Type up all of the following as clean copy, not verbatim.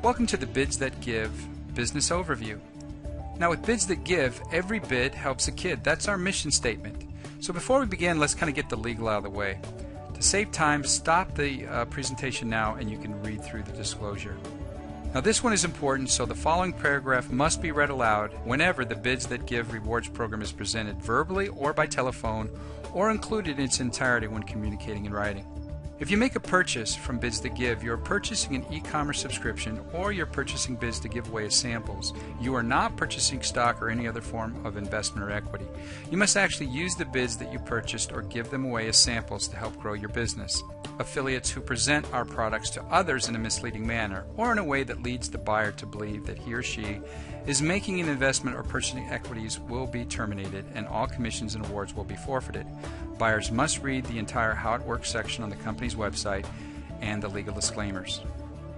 Welcome to the Bids That Give business overview. Now with Bids That Give, every bid helps a kid. That's our mission statement. So before we begin, let's kind of get the legal out of the way. To save time, stop the presentation now and you can read through the disclosure. Now this one is important, so the following paragraph must be read aloud whenever the Bids That Give rewards program is presented verbally or by telephone, or included in its entirety when communicating in writing. If you make a purchase from Bids That Give, you're purchasing an e-commerce subscription or you're purchasing bids to give away as samples. You are not purchasing stock or any other form of investment or equity. You must actually use the bids that you purchased or give them away as samples to help grow your business. Affiliates who present our products to others in a misleading manner or in a way that leads the buyer to believe that he or she is making an investment or purchasing equities will be terminated and all commissions and awards will be forfeited. Buyers must read the entire How It Works section on the company's website and the legal disclaimers.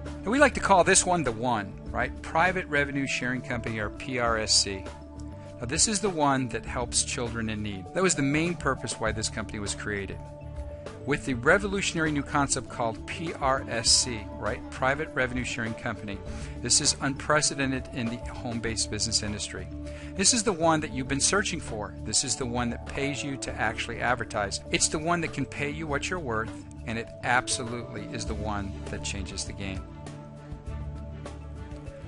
And we like to call this one the one, right? Private Revenue Sharing Company, or PRSC. Now this is the one that helps children in need. That was the main purpose why this company was created. With the revolutionary new concept called PRSC, right? Private Revenue Sharing Company. This is unprecedented in the home-based business industry. This is the one that you've been searching for. This is the one that pays you to actually advertise. It's the one that can pay you what you're worth, and it absolutely is the one that changes the game.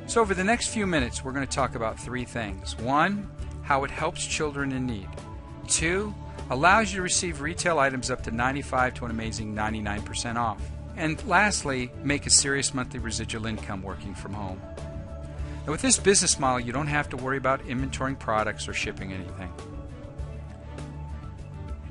So over the next few minutes, we're going to talk about three things. One, how it helps children in need. Two, allows you to receive retail items up to 95 to an amazing 99% off. And lastly, make a serious monthly residual income working from home. Now with this business model, you don't have to worry about inventorying products or shipping anything.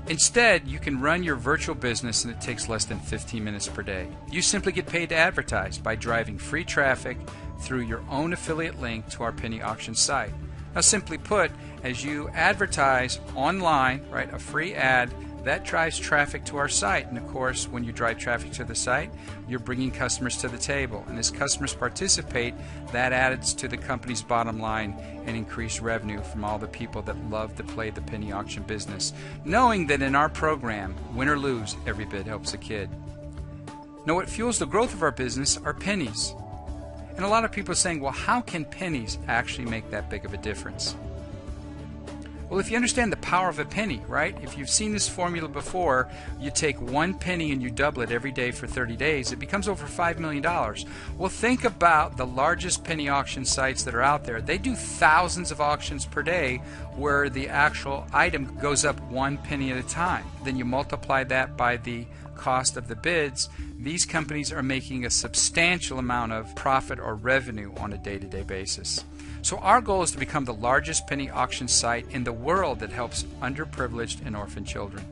Instead, you can run your virtual business and it takes less than 15 minutes per day. You simply get paid to advertise by driving free traffic through your own affiliate link to our penny auction site. Now simply put, as you advertise online, right, a free ad, that drives traffic to our site. And of course, when you drive traffic to the site, you're bringing customers to the table. And as customers participate, that adds to the company's bottom line and increased revenue from all the people that love to play the penny auction business, knowing that in our program, win or lose, every bid helps a kid. Now what fuels the growth of our business are pennies. And a lot of people are saying, well, how can pennies actually make that big of a difference? Well, if you understand the power of a penny, right? If you've seen this formula before, you take 1 penny and you double it every day for 30 days, it becomes over $5 million. Well, think about the largest penny auction sites that are out there. They do thousands of auctions per day where the actual item goes up 1 penny at a time. Then you multiply that by the cost of the bids. These companies are making a substantial amount of profit or revenue on a day-to-day basis. So our goal is to become the largest penny auction site in the world that helps underprivileged and orphan children.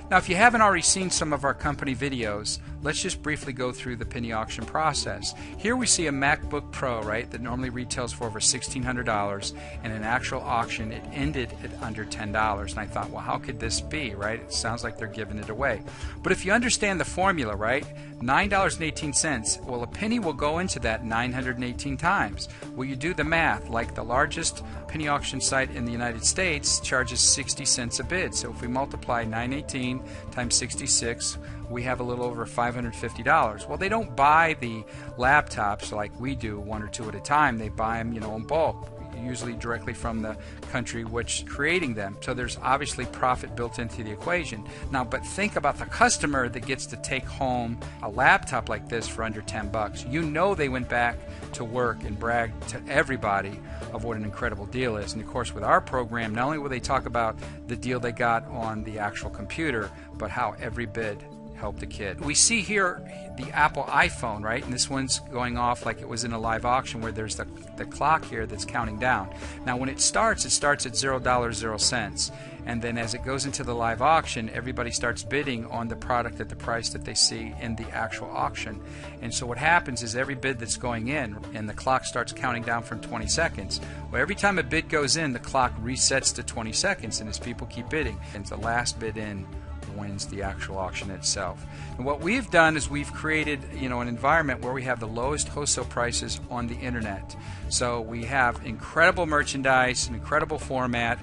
Now if you haven't already seen some of our company videos, let's just briefly go through the penny auction process. Here we see a MacBook Pro, right, that normally retails for over $1,600, and in actual auction it ended at under $10. And I thought, well, how could this be, right? It sounds like they're giving it away. But if you understand the formula, right, $9.18, well, a penny will go into that 918 times. Well, you do the math, like the largest penny auction site in the United States charges 60 cents a bid. So if we multiply 918 times 66, we have a little over $550. Well, they don't buy the laptops like we do, 1 or 2 at a time. They buy them, in bulk, usually directly from the country which creating them. So there's obviously profit built into the equation. Now, but think about the customer that gets to take home a laptop like this for under 10 bucks. You know they went back to work and bragged to everybody of what an incredible deal is. And of course, with our program, not only will they talk about the deal they got on the actual computer, but how every bid helped a kid. We see here the Apple iPhone, right? And this one's going off like it was in a live auction where there's the clock here that's counting down. Now when it starts at $0.00. And then as it goes into the live auction, everybody starts bidding on the product at the price that they see in the actual auction. And so what happens is every bid that's going in, and the clock starts counting down from 20 seconds. Well, every time a bid goes in, the clock resets to 20 seconds, and as people keep bidding, and the last bid in wins the actual auction itself. And what we've done is we've created, an environment where we have the lowest wholesale prices on the internet. So we have incredible merchandise, an incredible format.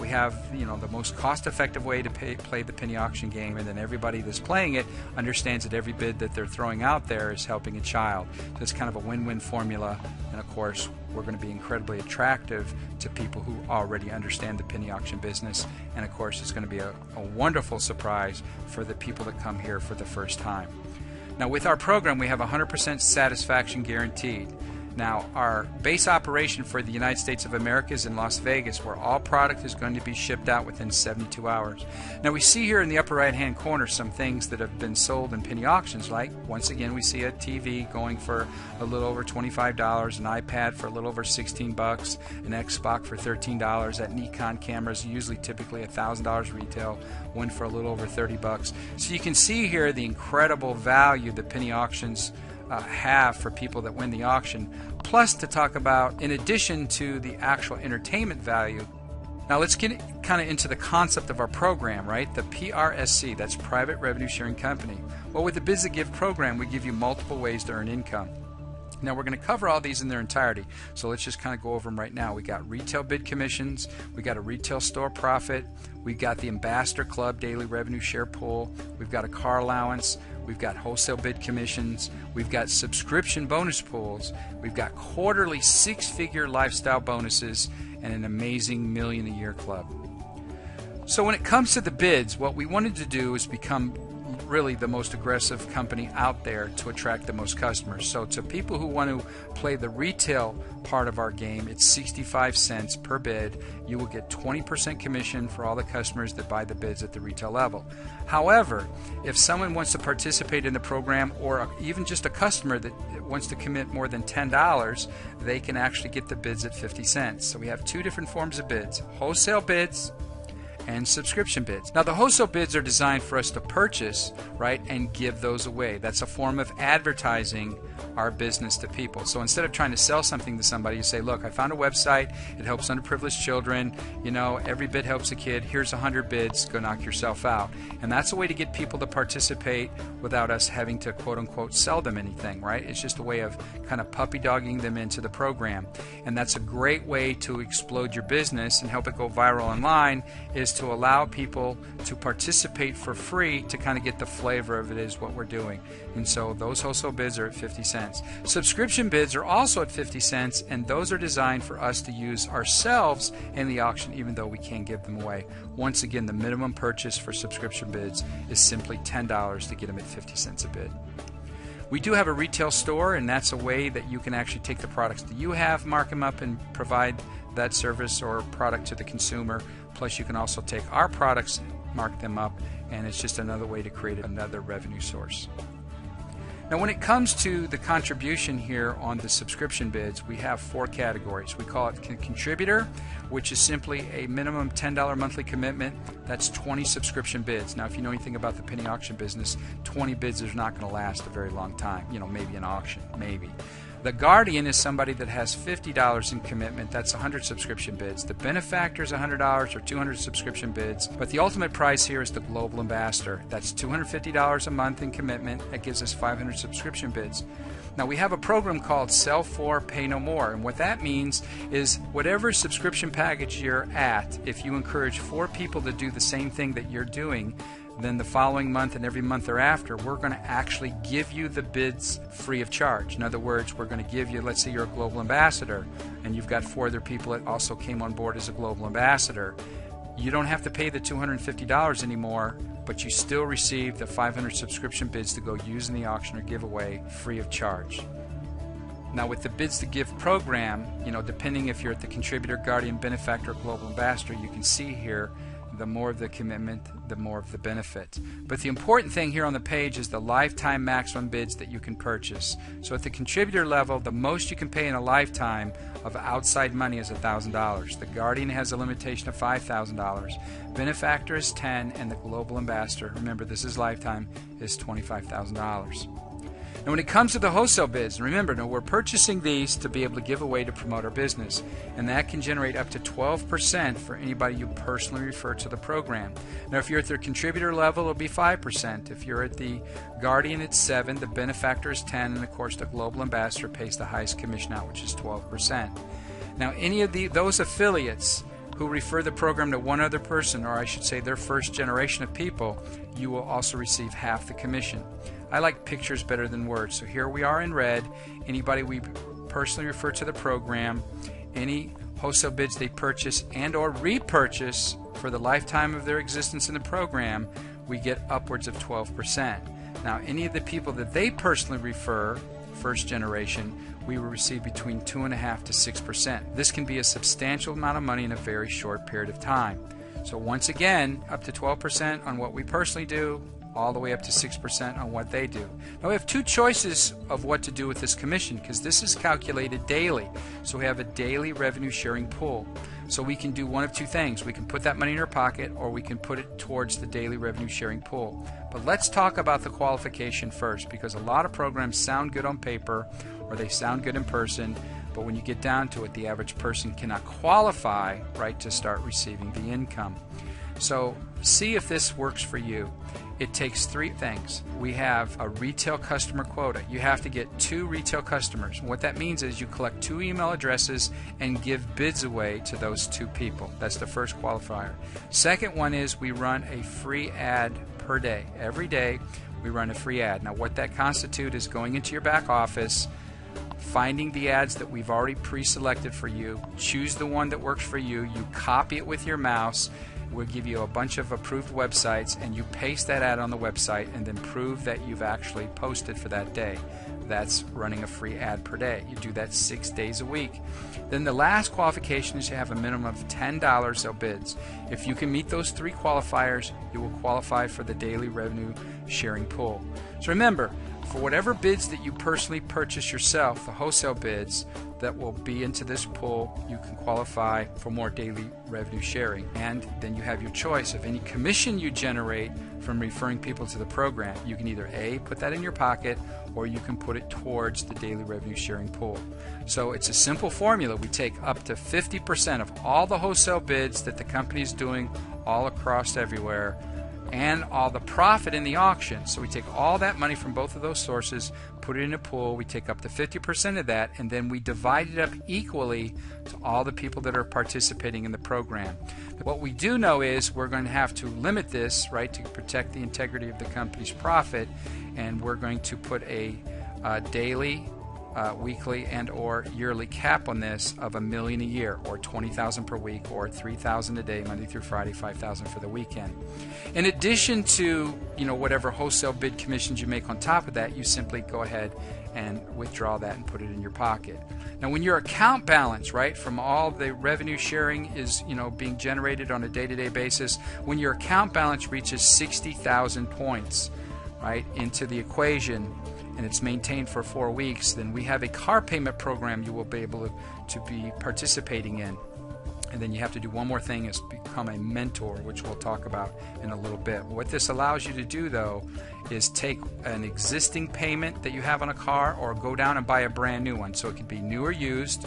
We have, the most cost-effective way to play the penny auction game, and then everybody that's playing it understands that every bid that they're throwing out there is helping a child. So it's kind of a win-win formula, and of course we're going to be incredibly attractive to people who already understand the penny auction business, and of course it's going to be a wonderful surprise for the people that come here for the first time. Now, with our program, we have 100% satisfaction guaranteed. Now, our base operation for the United States of America is in Las Vegas, where all product is going to be shipped out within 72 hours. Now, we see here in the upper right-hand corner some things that have been sold in penny auctions, like, once again, we see a TV going for a little over $25, an iPad for a little over $16, an Xbox for $13, that Nikon camera is usually typically $1,000 retail, one for a little over $30. So you can see here the incredible value the penny auctions have for people that win the auction, plus to talk about, in addition to the actual entertainment value. Now let's get kind of into the concept of our program, right? The PRSC, that's Private Revenue Sharing Company. Well, with the Bids That Give program, we give you multiple ways to earn income. Now we're going to cover all these in their entirety, so let's just kind of go over them right now. We got retail bid commissions, we got a retail store profit, we've got the Ambassador Club daily revenue share pool, we've got a car allowance, we've got wholesale bid commissions, we've got subscription bonus pools, we've got quarterly six-figure lifestyle bonuses, and an amazing million a year club. So when it comes to the bids, what we wanted to do is become really the most aggressive company out there to attract the most customers. So to people who want to play the retail part of our game, it's 65 cents per bid. You will get 20% commission for all the customers that buy the bids at the retail level. However, if someone wants to participate in the program, or even just a customer that wants to commit more than $10, they can actually get the bids at 50 cents. So we have two different forms of bids: wholesale bids and subscription bids. Now the wholesale bids are designed for us to purchase, right, and give those away. That's a form of advertising our business to people. So instead of trying to sell something to somebody, you say, look, I found a website, it helps underprivileged children, every bid helps a kid, here's 100 bids, go knock yourself out. And that's a way to get people to participate without us having to quote unquote sell them anything, right? It's just a way of kind of puppy dogging them into the program. And that's a great way to explode your business and help it go viral online, is to allow people to participate for free to kind of get the flavor of it is what we're doing. And so those wholesale bids are at 50 cents. Subscription bids are also at 50 cents, and those are designed for us to use ourselves in the auction, even though we can't give them away. Once again, the minimum purchase for subscription bids is simply $10 to get them at 50 cents a bid. We do have a retail store, and that's a way that you can actually take the products that you have, mark them up, and provide that service or product to the consumer. Plus, you can also take our products, mark them up, and it's just another way to create another revenue source. Now, when it comes to the contribution here on the subscription bids, we have four categories. We call it contributor, which is simply a minimum $10 monthly commitment. That's 20 subscription bids. Now, if you know anything about the penny auction business, 20 bids is not going to last a very long time. Maybe an auction, maybe. The Guardian is somebody that has $50 in commitment. That's 100 subscription bids. The Benefactor is $100 or 200 subscription bids. But the ultimate price here is the Global Ambassador. That's $250 a month in commitment. That gives us 500 subscription bids. Now, we have a program called Sell For, Pay No More. And what that means is whatever subscription package you're at, if you encourage 4 people to do the same thing that you're doing, then the following month and every month thereafter, we're going to actually give you the bids free of charge. In other words, we're going to give you, let's say you're a global ambassador and you've got 4 other people that also came on board as a global ambassador. You don't have to pay the $250 anymore, but you still receive the 500 subscription bids to go use in the auction or giveaway free of charge. Now, with the Bids to Give program, depending if you're at the contributor, guardian, benefactor, or global ambassador, you can see here the more of the commitment, the more of the benefit. But the important thing here on the page is the lifetime maximum bids that you can purchase. So at the contributor level, the most you can pay in a lifetime of outside money is $1,000. The Guardian has a limitation of $5,000. Benefactor is $10,000, and the Global Ambassador, remember this is lifetime, is $25,000. Now, when it comes to the wholesale bids, remember, now we're purchasing these to be able to give away to promote our business, and that can generate up to 12% for anybody you personally refer to the program. Now, if you're at their contributor level, it'll be 5%. If you're at the Guardian, it's 7%, the Benefactor is 10%, and of course the Global Ambassador pays the highest commission out, which is 12%. Now, any of those affiliates who refer the program to one other person, or I should say their first generation of people, you will also receive half the commission. I like pictures better than words, so here we are in red. Anybody we personally refer to the program, any wholesale bids they purchase and or repurchase for the lifetime of their existence in the program, we get upwards of 12%. Now, any of the people that they personally refer, first generation, we will receive between 2.5% to 6%. This can be a substantial amount of money in a very short period of time. So once again, up to 12% on what we personally do, all the way up to 6% on what they do. Now we have two choices of what to do with this commission, because this is calculated daily. So we have a daily revenue sharing pool. So we can do one of two things. We can put that money in our pocket, or we can put it towards the daily revenue sharing pool. But let's talk about the qualification first, because a lot of programs sound good on paper, or they sound good in person, but when you get down to it, the average person cannot qualify, right, to start receiving the income. So see if this works for you. It takes three things. We have a retail customer quota. You have to get 2 retail customers. What that means is you collect 2 email addresses and give bids away to those 2 people. That's the first qualifier. Second one is we run a free ad per day. Every day we run a free ad. Now what that constitutes is going into your back office, finding the ads that we've already pre-selected for you, choose the one that works for you, you copy it with your mouse. We'll give you a bunch of approved websites, and you paste that ad on the website and then prove that you've actually posted for that day. That's running a free ad per day. You do that 6 days a week. Then the last qualification is you have a minimum of $10 of bids. If you can meet those 3 qualifiers, you will qualify for the daily revenue sharing pool. So remember, for whatever bids that you personally purchase yourself, the wholesale bids that will be into this pool, you can qualify for more daily revenue sharing. And then you have your choice of any commission you generate from referring people to the program. You can either A, put that in your pocket, or you can put it towards the daily revenue sharing pool. So it's a simple formula. We take up to 50% of all the wholesale bids that the company is doing all across everywhere, and all the profit in the auction. So we take all that money from both of those sources, put it in a pool, we take up to 50% of that, and then we divide it up equally to all the people that are participating in the program. What we do know is we're going to have to limit this, right, to protect the integrity of the company's profit, and we're going to put a daily, weekly, and or yearly cap on this of $1 million a year, or $20,000 per week, or $3,000 a day, Monday through Friday, $5,000 for the weekend. In addition to whatever wholesale bid commissions you make on top of that, you simply go ahead and withdraw that and put it in your pocket. Now, when your account balance, right, from all the revenue sharing is being generated on a day-to-day basis, when your account balance reaches 60,000 points, right, into the equation, and it's maintained for 4 weeks, then we have a car payment program you will be able to be participating in. And then you have to do one more thing, is become a mentor, which we'll talk about in a little bit. What this allows you to do, though, is take an existing payment that you have on a car, or go down and buy a brand new one. So it could be new or used,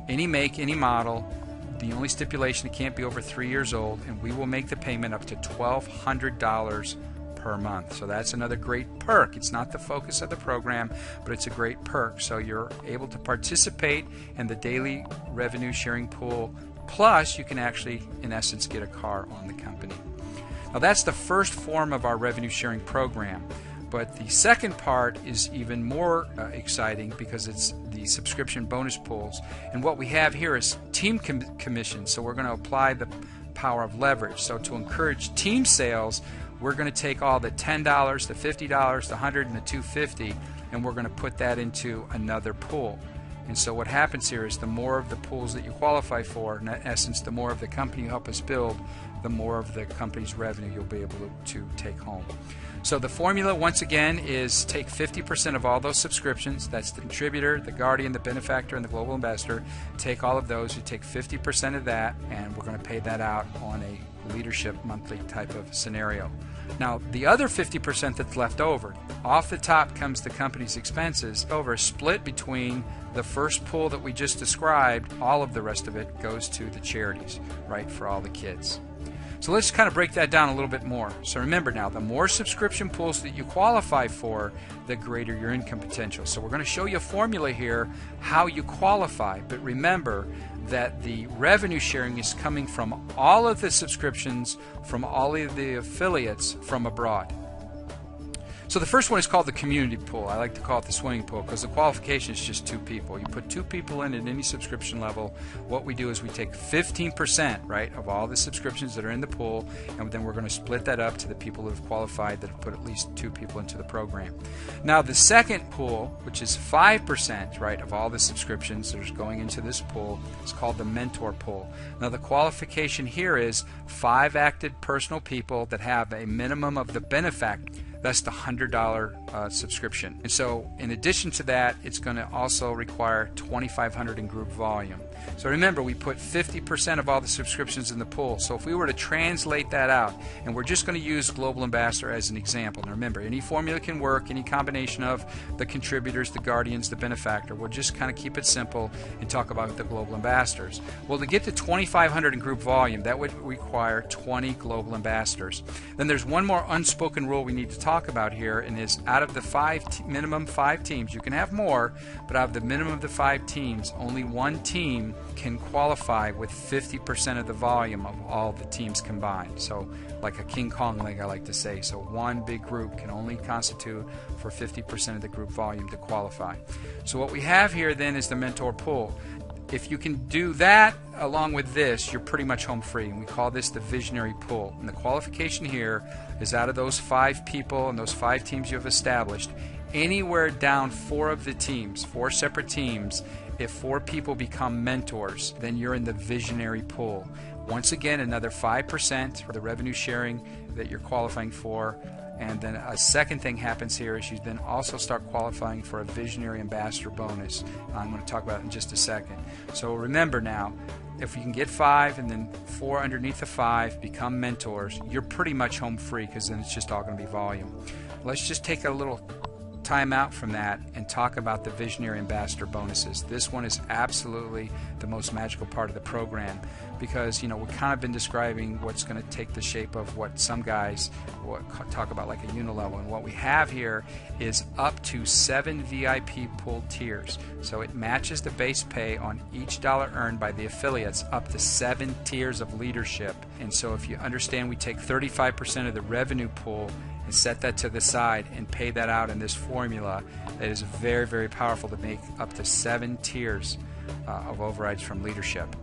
any make, any model. The only stipulation, it can't be over 3 years old, and we will make the payment up to $1,200 per month. So that's another great perk. It's not the focus of the program, but it's a great perk. So you're able to participate in the daily revenue sharing pool, plus you can actually, in essence, get a car on the company. Now that's the first form of our revenue sharing program. But the second part is even more exciting, because it's the subscription bonus pools. And what we have here is team commissions. So we're going to apply the power of leverage. So to encourage team sales, we're going to take all the $10, the $50, the $100, and the $250, and we're going to put that into another pool. And so what happens here is the more of the pools that you qualify for, in essence, the more of the company you help us build, the more of the company's revenue you'll be able to take home. So the formula, once again, is take 50% of all those subscriptions. That's the contributor, the guardian, the benefactor, and the global ambassador. Take all of those. You take 50% of that, and we're going to pay that out on a leadership monthly type of scenario. Now, the other 50% that's left over, off the top comes the company's expenses, split between the first pool that we just described. All of the rest of it goes to the charities, right, for all the kids. So let's kind of break that down a little bit more. So remember now, the more subscription pools that you qualify for, the greater your income potential. So we're going to show you a formula here how you qualify, but remember that the revenue sharing is coming from all of the subscriptions from all of the affiliates from abroad. So the first one is called the community pool. I like to call it the swimming pool because the qualification is just 2 people. You put 2 people in at any subscription level. What we do is we take 15%, right, of all the subscriptions that are in the pool, and then we're going to split that up to the people who have qualified that have put at least 2 people into the program. Now the second pool, which is 5%, right, of all the subscriptions that are going into this pool, is called the mentor pool. Now the qualification here is 5 active personal people that have a minimum of the benefactor. That's the $100 subscription. And so in addition to that, it's going to also require $2,500 in group volume. So remember, we put 50% of all the subscriptions in the pool. So if we were to translate that out, and we're just going to use Global Ambassador as an example. Now remember, any formula can work, any combination of the contributors, the guardians, the benefactor. We'll just kind of keep it simple and talk about the Global Ambassadors. Well, to get to $2,500 in group volume, that would require 20 Global Ambassadors. Then there's one more unspoken rule we need to talk about here, and is out of the minimum 5 teams, you can have more, but out of the minimum of the 5 teams, only one team can qualify with 50% of the volume of all the teams combined. So like a King Kong leg, I like to say. So one big group can only constitute for 50% of the group volume to qualify. So what we have here then is the mentor pool. If you can do that along with this, you're pretty much home free, and we call this the visionary pool. And the qualification here is out of those 5 people and those 5 teams you have established, anywhere down 4 of the teams, 4 separate teams, if 4 people become mentors, then you're in the visionary pool. Once again, another 5% for the revenue sharing that you're qualifying for. And then a second thing happens here is you then also start qualifying for a visionary ambassador bonus. I'm going to talk about it in just a second. So remember now, if you can get 5 and then 4 underneath the 5 become mentors, you're pretty much home free, because then it's just all going to be volume. Let's just take a little time out from that and talk about the visionary ambassador bonuses. This one is absolutely the most magical part of the program, because we've kind of been describing what's going to take the shape of what some guys talk about like a unilevel, and what we have here is up to 7 VIP pool tiers. So it matches the base pay on each dollar earned by the affiliates up to 7 tiers of leadership. And so if you understand, we take 35% of the revenue pool and set that to the side and pay that out in this formula. It is very, very powerful to make up to 7 tiers of overrides from leadership.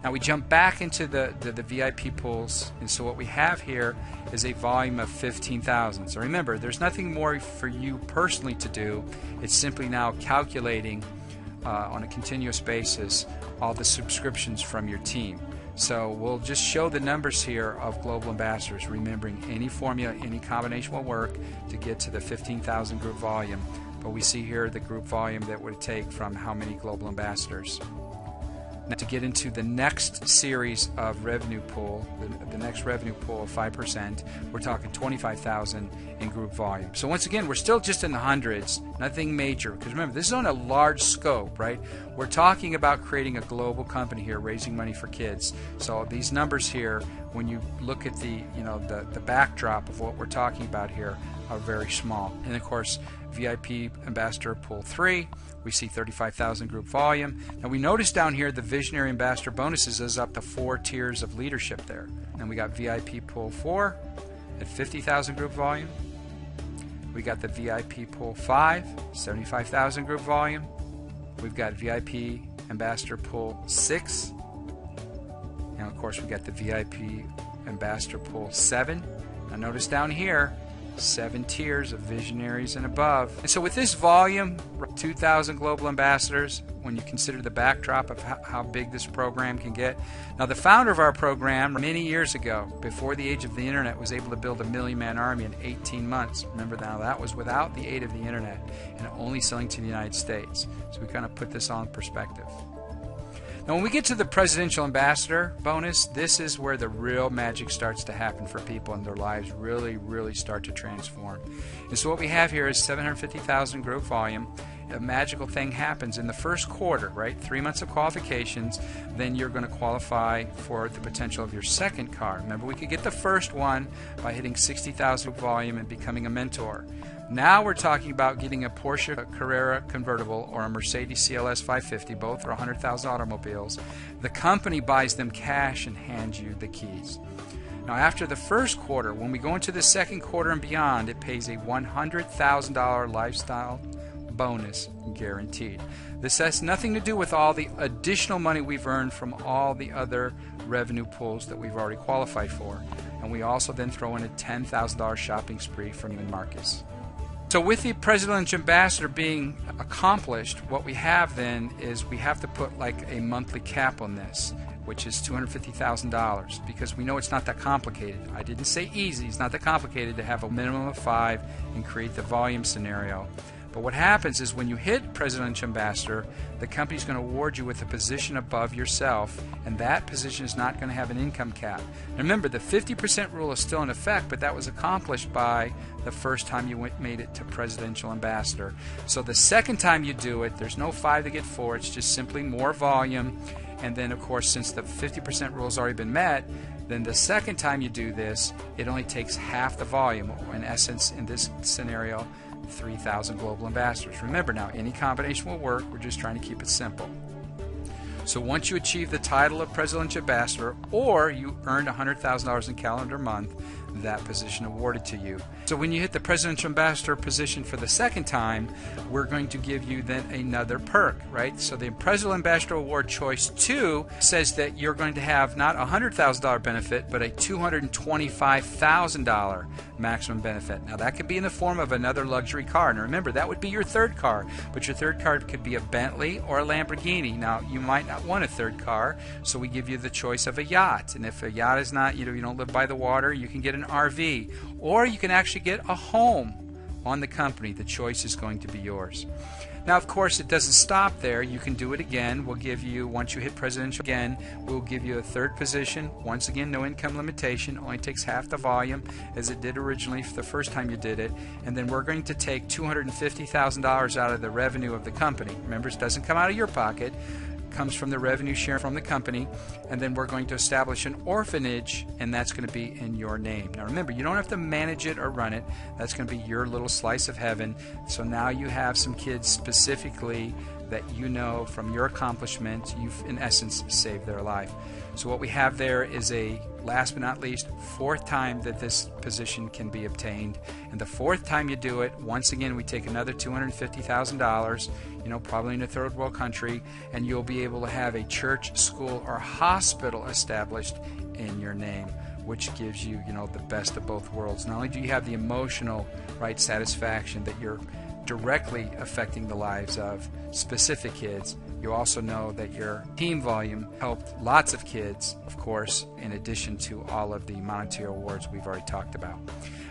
Now we jump back into the VIP pools, and so what we have here is a volume of 15,000. So remember, there's nothing more for you personally to do. It's simply now calculating on a continuous basis all the subscriptions from your team. So we'll just show the numbers here of Global Ambassadors, remembering any formula, any combination will work to get to the 15,000 group volume. But we see here the group volume that would take from how many Global Ambassadors. Now to get into the next series of revenue pool, the next revenue pool of 5%, we're talking 25,000 in group volume. So once again, we're still just in the hundreds, nothing major, because remember, this is on a large scope, right? We're talking about creating a global company here, raising money for kids. So these numbers here, when you look at the backdrop of what we're talking about here, are very small. And of course, VIP Ambassador Pool 3, we see 35,000 group volume. Now we notice down here the Visionary Ambassador bonuses is up to 4 tiers of leadership there. And we got VIP Pool 4 at 50,000 group volume. We got the VIP Pool 5, 75,000 group volume. We've got VIP Ambassador Pool 6. And of course we got the VIP Ambassador Pool 7. Now notice down here, 7 tiers of visionaries and above. And so with this volume, 2,000 global ambassadors, when you consider the backdrop of how big this program can get. Now the founder of our program many years ago, before the age of the internet, was able to build a 1 million-man army in 18 months. Remember now, that was without the aid of the internet and only selling to the United States. So we kind of put this all in perspective. Now when we get to the Presidential Ambassador bonus, this is where the real magic starts to happen for people and their lives really start to transform. And so what we have here is 750,000 group volume, a magical thing happens in the first quarter, right? 3 months of qualifications, then you're going to qualify for the potential of your second car. Remember, we could get the first one by hitting 60,000 volume and becoming a mentor. Now we're talking about getting a Porsche Carrera convertible or a Mercedes CLS 550, both are 100,000 automobiles. The company buys them cash and hands you the keys. Now after the first quarter, when we go into the second quarter and beyond, it pays a $100,000 lifestyle bonus guaranteed. This has nothing to do with all the additional money we've earned from all the other revenue pools that we've already qualified for. And we also then throw in a $10,000 shopping spree for Neiman Marcus. So with the Presidential Ambassador being accomplished, what we have then is we have to put like a monthly cap on this, which is $250,000, because we know it's not that complicated. I didn't say easy, it's not that complicated to have a minimum of 5 and create the volume scenario. But what happens is when you hit Presidential Ambassador, the company's going to award you with a position above yourself, and that position is not going to have an income cap. Now remember, the 50% rule is still in effect, but that was accomplished by the first time you made it to Presidential Ambassador. So the second time you do it, there's no 5 to get 4, it's just simply more volume. And then of course, since the 50% rule has already been met, then the second time you do this, it only takes half the volume. In essence, in this scenario, 3,000 global ambassadors. Remember now, any combination will work. We're just trying to keep it simple. So once you achieve the title of Presidential Ambassador, or you earned $100,000 in calendar month, that position awarded to you. So when you hit the Presidential Ambassador position for the second time, we're going to give you then another perk, right? So the Presidential Ambassador Award Choice 2 says that you're going to have not a $100,000 benefit, but a $225,000 maximum benefit. Now that could be in the form of another luxury car. Now remember, that would be your third car, but your third car could be a Bentley or a Lamborghini. Now you might not want a third car, so we give you the choice of a yacht. And if a yacht is not, you don't live by the water, you can get an RV, or you can actually get a home on the company. The choice is going to be yours. Now of course it doesn't stop there. You can do it again. We'll give you, once you hit Presidential again, we'll give you a third position. Once again, no income limitation, only takes half the volume as it did originally for the first time you did it. And then we're going to take $250,000 out of the revenue of the company. Remember, it doesn't come out of your pocket, comes from the revenue share from the company, and then we're going to establish an orphanage, and that's going to be in your name. Now remember, you don't have to manage it or run it. That's going to be your little slice of heaven. So now you have some kids specifically that you know from your accomplishment, you've in essence saved their life. So what we have there is a, last but not least, 4th time that this position can be obtained. And the 4th time you do it, once again we take another $250,000, probably in a third world country, and you'll be able to have a church, school, or hospital established in your name, which gives you, the best of both worlds. Not only do you have the emotional, right, satisfaction that you're directly affecting the lives of specific kids, you also know that your team volume helped lots of kids, of course, in addition to all of the monetary awards we've already talked about.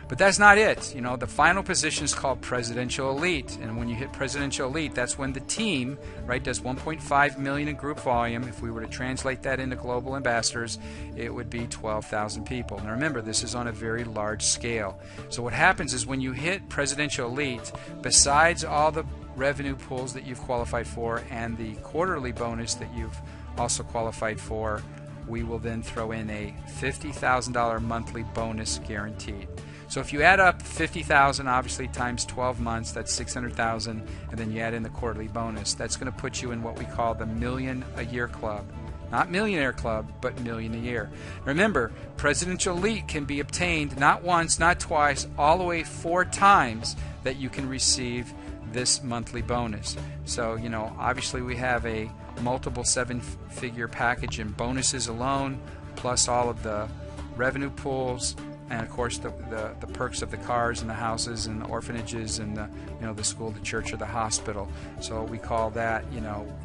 But that's not it. The final position is called Presidential Elite, and when you hit Presidential Elite, that's when the team, right, does 1.5 million in group volume. If we were to translate that into global ambassadors, it would be 12,000 people. Now remember, this is on a very large scale. So what happens is when you hit Presidential Elite, besides all the revenue pools that you've qualified for and the quarterly bonus that you've also qualified for, we will then throw in a $50,000 monthly bonus guaranteed. So if you add up 50,000 obviously times 12 months, that's 600,000, and then you add in the quarterly bonus, that's going to put you in what we call the Million a Year Club. Not Millionaire Club, but million a year. Remember, Presidential Elite can be obtained not once, not twice, all the way 4 times that you can receive this monthly bonus. So, obviously we have a multiple 7-figure package in bonuses alone, plus all of the revenue pools, and of course the perks of the cars and the houses and the orphanages and the school, the church, or the hospital. So we call that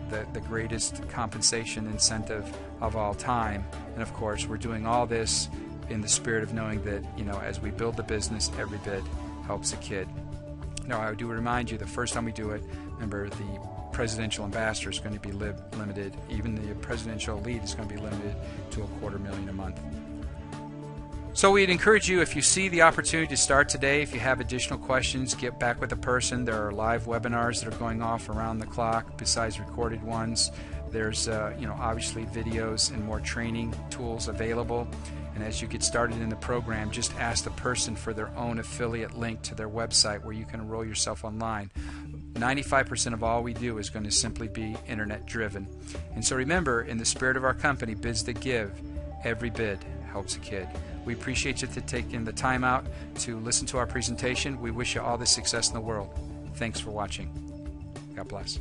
the greatest compensation incentive of all time. And of course we're doing all this in the spirit of knowing that as we build the business, every bit helps a kid. Now I do remind you, the first time we do it, remember the Presidential Ambassador is going to be limited. Even the Presidential Elite is going to be limited to $250,000 a month. So we'd encourage you, if you see the opportunity to start today, if you have additional questions, get back with a person. There are live webinars that are going off around the clock besides recorded ones. There's obviously videos and more training tools available. And as you get started in the program, just ask the person for their own affiliate link to their website where you can enroll yourself online. 95% of all we do is going to simply be internet driven. And so remember, in the spirit of our company, Bids That Give, every bid helps a kid. We appreciate you taking the time out to listen to our presentation. We wish you all the success in the world. Thanks for watching. God bless.